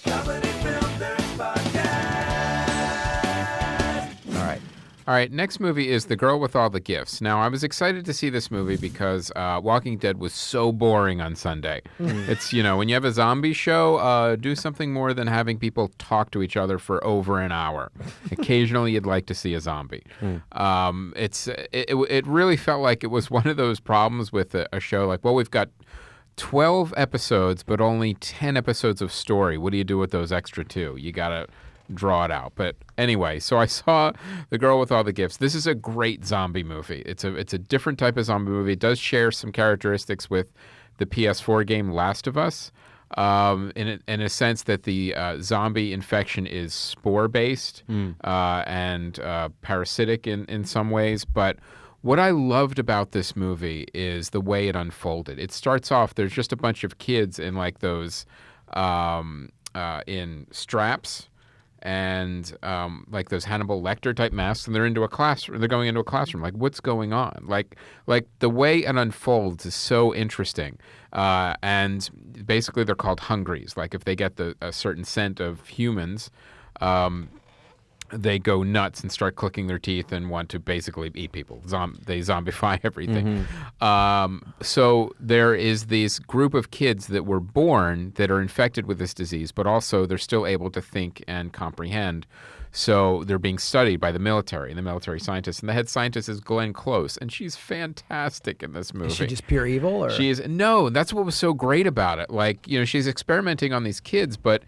Comedy Film Nerds Podcast. All right, next movie is The Girl with All the Gifts. Now, I was excited to see this movie because Walking Dead was so boring on Sunday. It's, when you have a zombie show, do something more than having people talk to each other for over an hour. Occasionally, you'd like to see a zombie. It really felt like it was one of those problems with a show like, well, we've got 12 episodes, but only 10 episodes of story. What do you do with those extra 2? You got to draw it out. But anyway, so I saw The Girl with All the Gifts. This is a great zombie movie. It's a different type of zombie movie. It does share some characteristics with the PS4 game Last of Us, in a sense that the zombie infection is spore-based and parasitic in some ways. But what I loved about this movie is the way it unfolded. It starts off, there's just a bunch of kids in like those in straps and like those Hannibal Lecter type masks, and they're into a classroom. They're going into a classroom. Like, what's going on? Like the way it unfolds is so interesting. And basically, they're called hungries. Like, if they get a certain scent of humans, they go nuts and start clicking their teeth and want to basically eat people. They zombify everything. So there is this group of kids that were born that are infected with this disease, but also they're still able to think and comprehend. So they're being studied by the military and the military scientists. And the head scientist is Glenn Close, and she's fantastic in this movie. Is she just pure evil? Or? She is. No, that's what was so great about it. Like, she's experimenting on these kids, but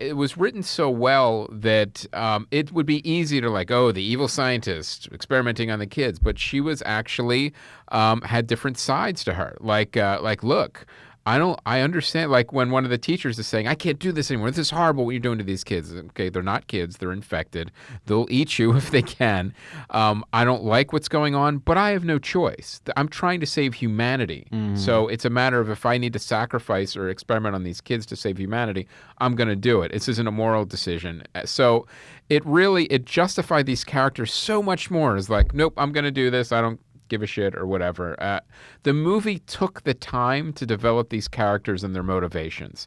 it was written so well that it would be easy to the evil scientist experimenting on the kids. But she was actually had different sides to her. Look, I understand. Like when one of the teachers is saying, I can't do this anymore. This is horrible what you're doing to these kids. Okay, they're not kids. They're infected. They'll eat you if they can. I don't like what's going on, but I have no choice. I'm trying to save humanity. So it's a matter of if I need to sacrifice or experiment on these kids to save humanity, I'm going to do it. This isn't a moral decision. So it justified these characters so much more. It's like, nope, I'm going to do this. I don't give a shit or whatever. The movie took the time to develop these characters and their motivations,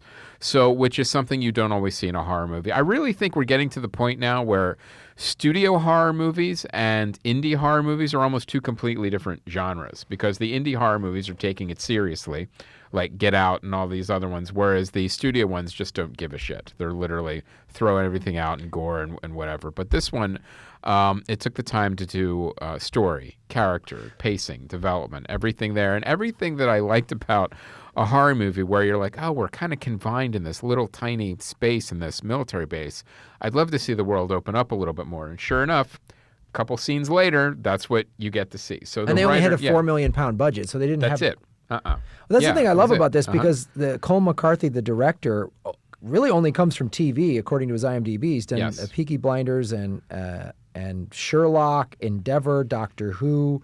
which is something you don't always see in a horror movie. I really think we're getting to the point now where studio horror movies and indie horror movies are almost two completely different genres, because the indie horror movies are taking it seriously, like Get Out and all these other ones, whereas the studio ones just don't give a shit. They're literally throwing everything out and gore and whatever. But this one, it took the time to do story, character, pacing, development, everything there. And everything that I liked about a horror movie where you're like, oh, we're kind of confined in this little tiny space in this military base. I'd love to see the world open up a little bit more. And sure enough, a couple scenes later, that's what you get to see. So they only had a $4 million budget, so they didn't have... That's it. Well, that's the thing I love about this, because the Cole McCarthy, the director, really only comes from TV, according to his IMDb. He's done Peaky Blinders and Sherlock, Endeavour, Doctor Who.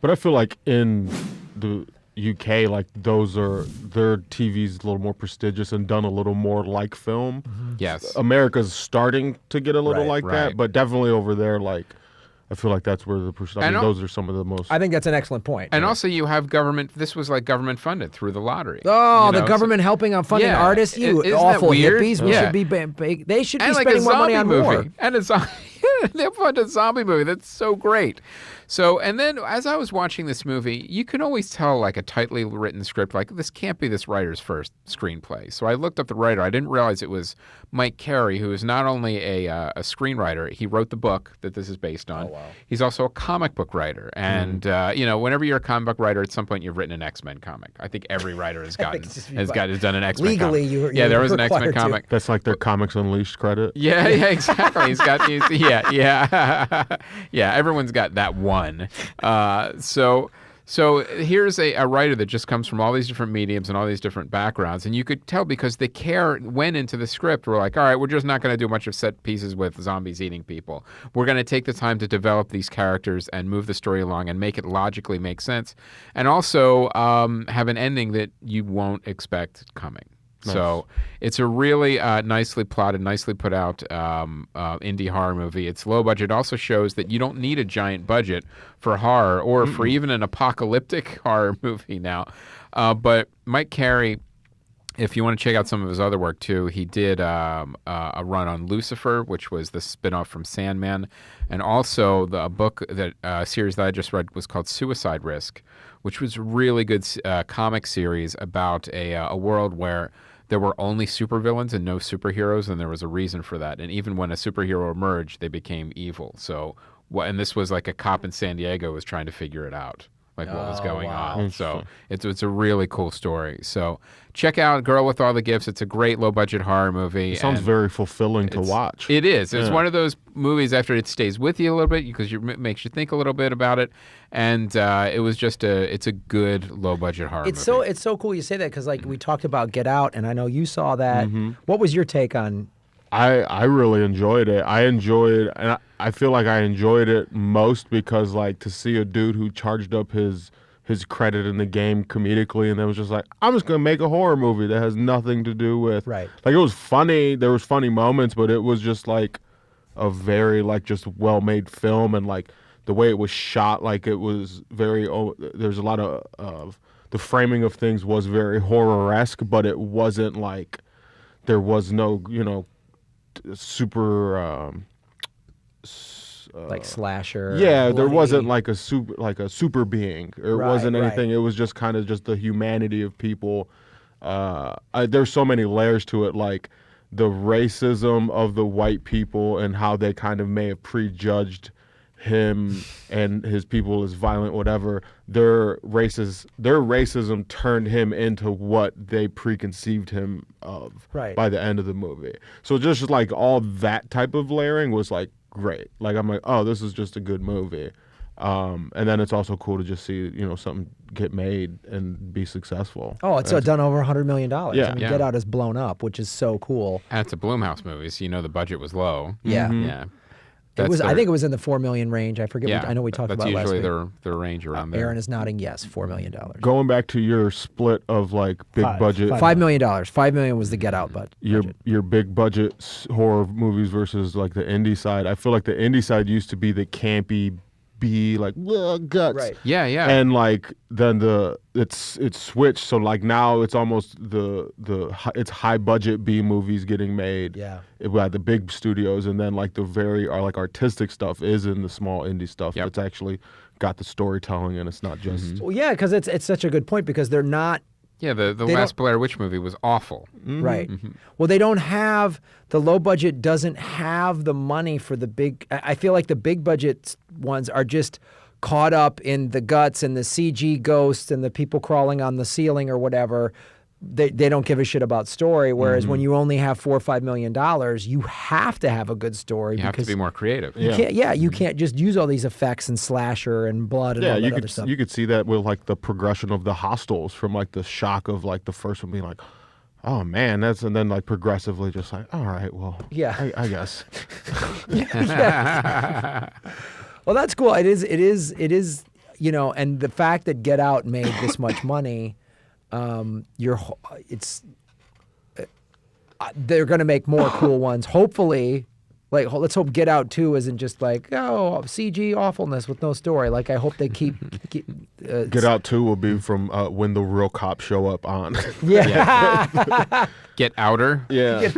But I feel like in the UK, like their TV's a little more prestigious and done a little more like film. Yes. America's starting to get a little that, but definitely over there, I feel like that's where those are some of the most... I think that's an excellent point. And also you have government... This was like government funded through the lottery. Oh, the government helping out funding artists? You awful hippies. We should be... They should be spending more money on war. And they funded a zombie movie. That's so great. So, and then as I was watching this movie, you can always tell like a tightly written script, like this can't be this writer's first screenplay. So I looked up the writer. I didn't realize it was Mike Carey, who is not only a screenwriter, he wrote the book that this is based on. Oh, wow. He's also a comic book writer. And, whenever you're a comic book writer, at some point you've written an X-Men comic. I think every writer has done an X-Men Legally, comic. There was an X-Men comic. That's like their Comics Unleashed credit. Yeah, exactly. He's got these, everyone's got that one. So here's a writer that just comes from all these different mediums and all these different backgrounds, and you could tell because the care went into the script. We're like, all right, we're just not going to do a bunch of set pieces with zombies eating people. We're going to take the time to develop these characters and move the story along and make it logically make sense, and also have an ending that you won't expect coming. Nice. So it's a really nicely plotted, nicely put out indie horror movie. It's low budget. It also shows that you don't need a giant budget for horror or for even an apocalyptic horror movie now. But Mike Carey if you want to check out some of his other work too, he did a run on Lucifer, which was the spinoff from Sandman, and also the book that series that I just read was called Suicide Risk, which was a really good comic series about a world where there were only supervillains and no superheroes, and there was a reason for that. And even when a superhero emerged, they became evil. So, and this was like a cop in San Diego was trying to figure it out. Like what was going on. So it's a really cool story. So check out Girl with All the Gifts. It's a great low budget horror movie. It sounds very fulfilling to watch. It is. It's one of those movies after it stays with you a little bit because it makes you think a little bit about it. And it was just it's a good low budget horror movie. It's so cool you say that because like we talked about Get Out and I know you saw that. What was your take on? I really enjoyed it. And I feel like I enjoyed it most because like to see a dude who charged up his credit in the game comedically and then was just like, I'm just gonna make a horror movie that has nothing to do with right. Like it was funny. There was funny moments, but it was just like a very like just well made film and like the way it was shot, like it was very. There's a lot of the framing of things was very horror-esque, but it wasn't like there was no super like slasher. Yeah, there wasn't like a super being. It wasn't anything. Right. It was just kind of just the humanity of people. There's so many layers to it, like the racism of the white people and how they kind of may have prejudged him and his people as violent, whatever. Their racism turned him into what they preconceived him of by the end of the movie. So just like all that type of layering was like great. Like I'm like, oh, this is just a good movie. And then it's also cool to just see, something get made and be successful. Oh, it's done over $100 million. Yeah. I mean, Get Out is blown up, which is so cool. And it's a Blumhouse movie, so the budget was low. Yeah. Yeah. I think it was in the $4 million range. I forget. Yeah, I know we talked about last week. That's usually their range around there. Aaron is nodding yes, $4 million. Going back to your split of like big budget. $5 million. $5 million was the Get Out budget. Your big budget horror movies versus like the indie side. I feel like the indie side used to be the campy B, like guts. Right. Yeah, yeah. And like then it's switched, so like now it's almost it's high budget B movies getting made. Yeah. By the big studios, and then like the very artistic stuff is in the small indie stuff. Yep. It's actually got the storytelling and it's not just Well, yeah, because it's such a good point because they're not. Yeah, the last Blair Witch movie was awful. Right. Well, they don't have, the low budget doesn't have the money for the big, I feel like the big budget ones are just caught up in the guts and the CG ghosts and the people crawling on the ceiling or whatever. They don't give a shit about story, whereas when you only have $4 or $5 million, you have to have a good story. You have to be more creative. You can't just use all these effects and slasher and blood and all that other stuff. You could see that with like the progression of the Hostels from like the shock of like the first one being like, oh man, and then like progressively just like, all right, well, yeah, I guess. Well, that's cool. It is, and the fact that Get Out made this much money. They're going to make more cool ones. Hopefully, like let's hope Get Out 2 isn't just like CG awfulness with no story. Like I hope they keep Get Out 2 will be from when the real cops show up on. Yeah. Get Outer. Yeah.